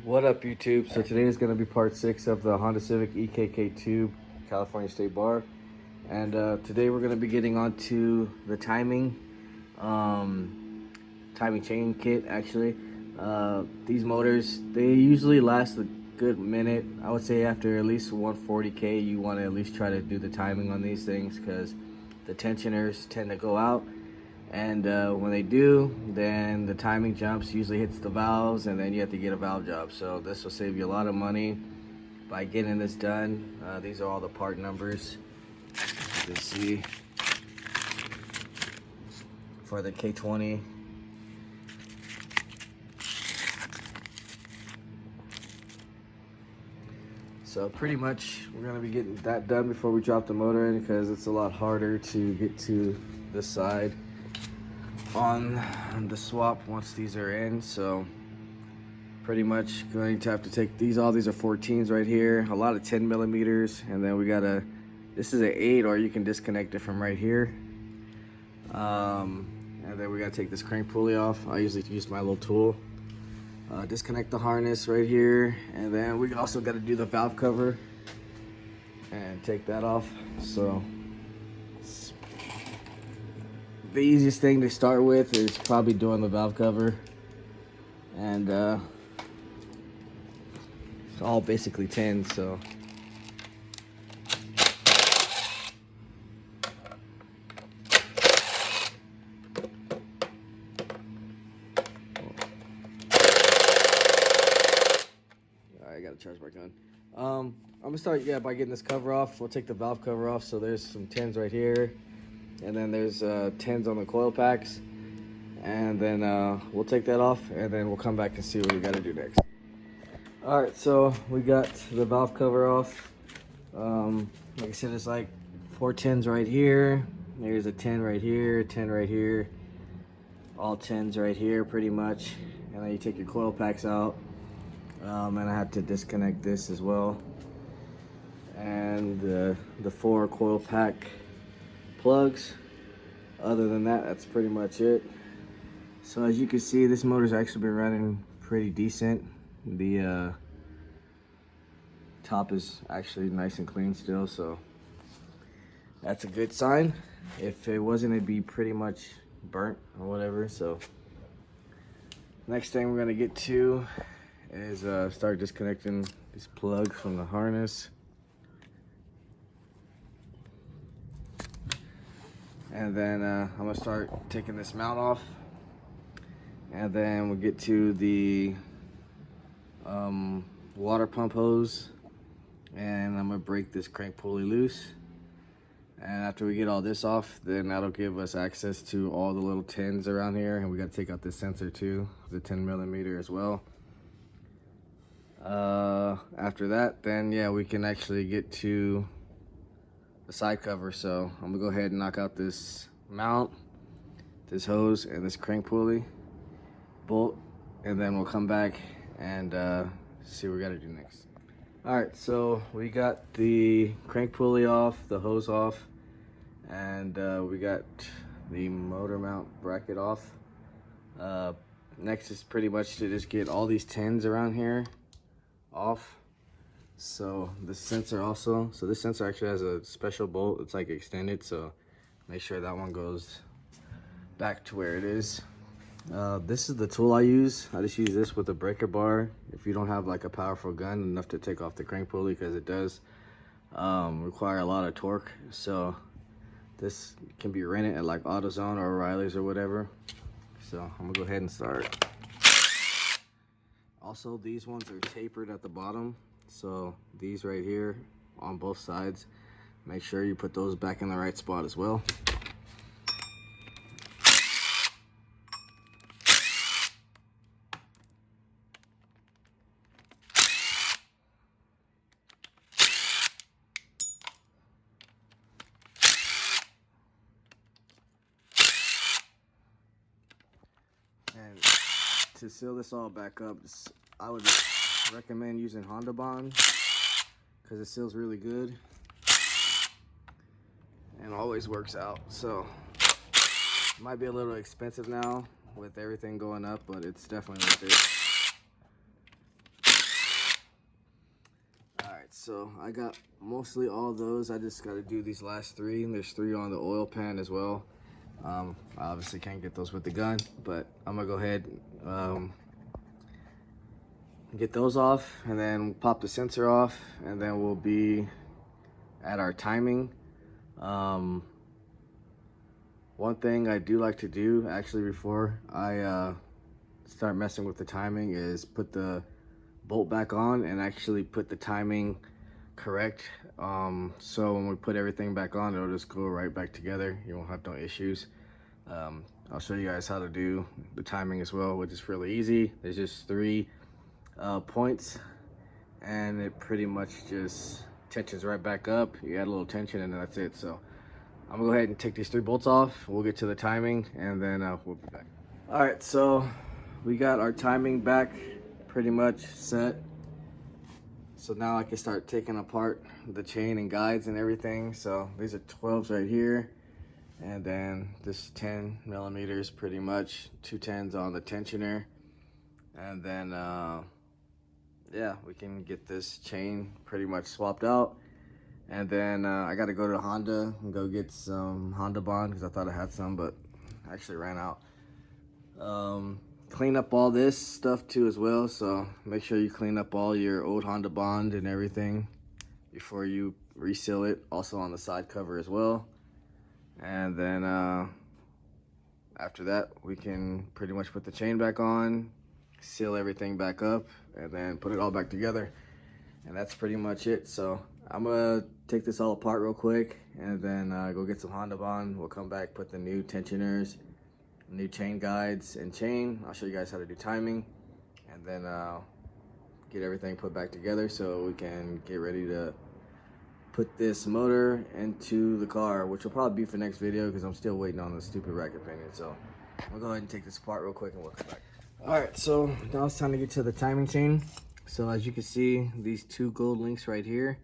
What up, YouTube? So today is going to be part 6 of the Honda Civic K2 California State Bar. And today we're going to be getting onto the timing chain kit, actually. These motors, they usually last a good minute. I would say after at least 140K, you want to at least try to do the timing on these things because the tensioners tend to go out. And when they do, then the timing jumps, usually hits the valves, and then you have to get a valve job. So this will save you a lot of money by getting this done. These are all the part numbers you can see for the K20. So pretty much we're gonna be getting that done before we drop the motor in because it's a lot harder to get to this side on the swap once these are in. So pretty much going to have to take these, all these are 14s right here, a lot of 10 millimeters, and then we got this is an 8, or you can disconnect it from right here. And then we got to take this crank pulley off. I usually use my little tool. Disconnect the harness right here, and then we also got to do the valve cover and take that off. So the easiest thing to start with is probably doing the valve cover, and it's all basically 10, so I gotta charge my gun. I'm gonna start by getting this cover off. We'll take the valve cover off. So there's some 10s right here, and then there's 10s on the coil packs, and then we'll take that off, and then we'll come back and see what we got to do next. All right, so we got the valve cover off. Like I said, it's like 4 10s right here. There's a 10 right here, 10 right here, all 10s right here pretty much. And then you take your coil packs out, and I have to disconnect this as well, and the 4 coil pack plugs. Other than that, that's pretty much it. So as you can see, this motor's actually been running pretty decent. The top is actually nice and clean still, so that's a good sign. If it wasn't, it'd be pretty much burnt or whatever. So next thing we're gonna get to is start disconnecting these plugs from the harness. And then I'm gonna start taking this mount off, and then we'll get to the water pump hose, and I'm gonna break this crank pulley loose. And after we get all this off, then that'll give us access to all the little 10s around here, and we gotta take out this sensor too, the 10 millimeter as well. After that, then yeah, we can actually get to the side cover. So I'm gonna go ahead and knock out this mount, this hose, and this crank pulley bolt, and then we'll come back and see what we gotta do next. All right, so we got the crank pulley off, the hose off, and we got the motor mount bracket off. Next is pretty much to just get all these 10s around here off. So the sensor also, so this sensor actually has a special bolt. It's like extended, so make sure that one goes back to where it is. This is the tool I use. I just use this with a breaker bar if you don't have like a powerful gun enough to take off the crank pulley, because it does require a lot of torque. So this can be rented at like AutoZone or O'Reilly's or whatever. So I'm gonna go ahead and start. Also, these ones are tapered at the bottom, so these right here on both sides, make sure you put those back in the right spot as well. And to seal this all back up, I would recommend using Honda Bond because it seals really good and always works out. So it might be a little expensive now with everything going up, but it's definitely worth it. So I got mostly all those. I just got to do these last 3, and there's 3 on the oil pan as well. I obviously can't get those with the gun, but I'm gonna go ahead get those off, and then we'll pop the sensor off, and then we'll be at our timing. One thing I do like to do actually before I start messing with the timing is put the bolt back on and actually put the timing correct. So when we put everything back on, it'll just go right back together. You won't have no issues. I'll show you guys how to do the timing as well, which is really easy. There's just 3 points, and it pretty much just tensions right back up. You add a little tension, and that's it. So I'm gonna go ahead and take these 3 bolts off. We'll get to the timing, and then we'll be back. All right, so we got our timing back pretty much set. So now I can start taking apart the chain and guides and everything. So these are 12s right here, and then this 10 millimeters, pretty much 2 10s on the tensioner. And then yeah, we can get this chain pretty much swapped out. And then I got to go to Honda and go get some Honda Bond, because I thought I had some, but I actually ran out. Clean up all this stuff too as well, so make sure you clean up all your old Honda Bond and everything before you reseal it, also on the side cover as well. And then after that, we can pretty much put the chain back on, seal everything back up, and then put it all back together. And that's pretty much it. So I'm gonna take this all apart real quick, and then go get some Honda Bond. We'll come back, put the new tensioners, new chain guides and chain. I'll show you guys how to do timing, and then get everything put back together so we can get ready to put this motor into the car, which will probably be for next video because I'm still waiting on the stupid rack opinion. So I'll go ahead and take this apart real quick and we'll come back. All right, so now it's time to get to the timing chain. So as you can see, these 2 gold links right here,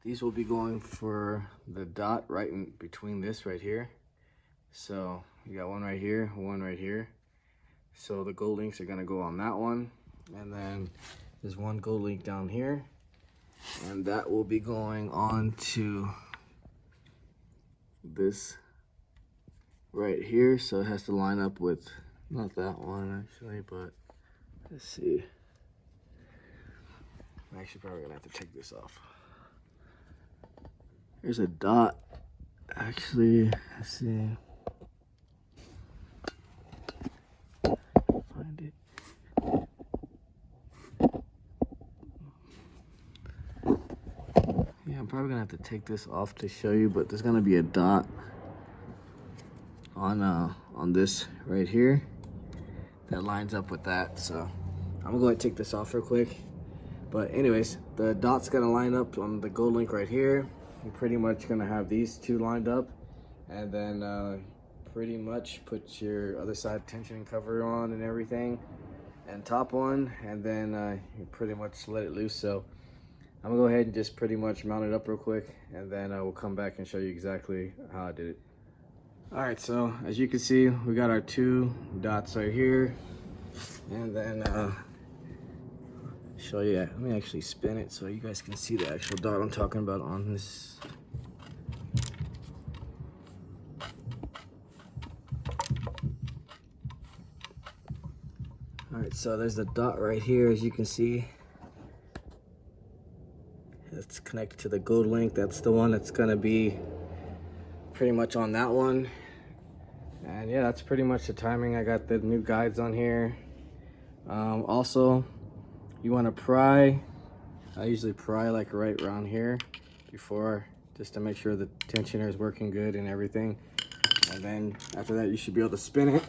these will be going for the dot right in between this right here. So you got one right here, one right here. So the gold links are gonna go on that one. And then there's 1 gold link down here, and that will be going on to this right here. So it has to line up with, not that one actually, but let's see. I'm actually probably gonna have to take this off. There's a dot, actually, let's see. Find it. Yeah, I'm probably gonna have to take this off to show you, but there's gonna be a dot on this right here that lines up with that. So I'm gonna go ahead and take this off real quick. But anyways, the dot's gonna line up on the gold link right here. You're pretty much gonna have these 2 lined up, and then pretty much put your other side tension cover on and everything, and top one, and then you pretty much let it loose. So I'm gonna go ahead and just pretty much mount it up real quick, and then we'll come back and show you exactly how I did it. All right, so as you can see, we got our 2 dots right here, and then show you. Let me actually spin it so you guys can see the actual dot I'm talking about on this. All right, so there's the dot right here, as you can see. It's connected to the gold link. That's the one that's gonna be pretty much on that one. And yeah, that's pretty much the timing. I got the new guides on here. Also, you want to pry. I usually pry like right around here before, just to make sure the tensioner is working good and everything. And then after that, you should be able to spin it.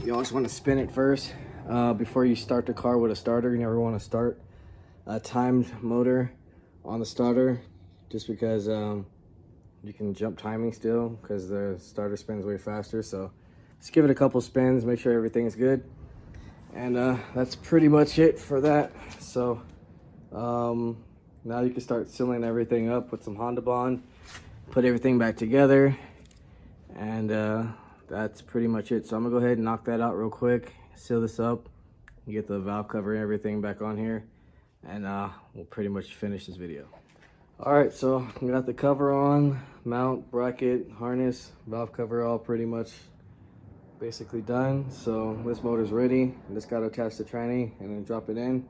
You always want to spin it first before you start the car with a starter. You never want to start a timed motor on the starter, just because you can jump timing still, because the starter spins way faster. So just give it a couple spins, make sure everything is good, and that's pretty much it for that. So now you can start sealing everything up with some Honda Bond, put everything back together, and that's pretty much it. So I'm gonna go ahead and knock that out real quick, seal this up, You get the valve cover and everything back on here, and we'll pretty much finish this video. All right, so we got the cover on, mount, bracket, harness, valve cover all pretty much basically done. So this motor's ready. I just got to attach the tranny and then drop it in.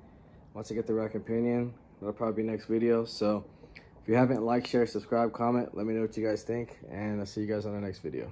Once I get the rack and pinion, that'll probably be next video. So if you haven't, like, share, subscribe, comment, let me know what you guys think, and I'll see you guys on the next video.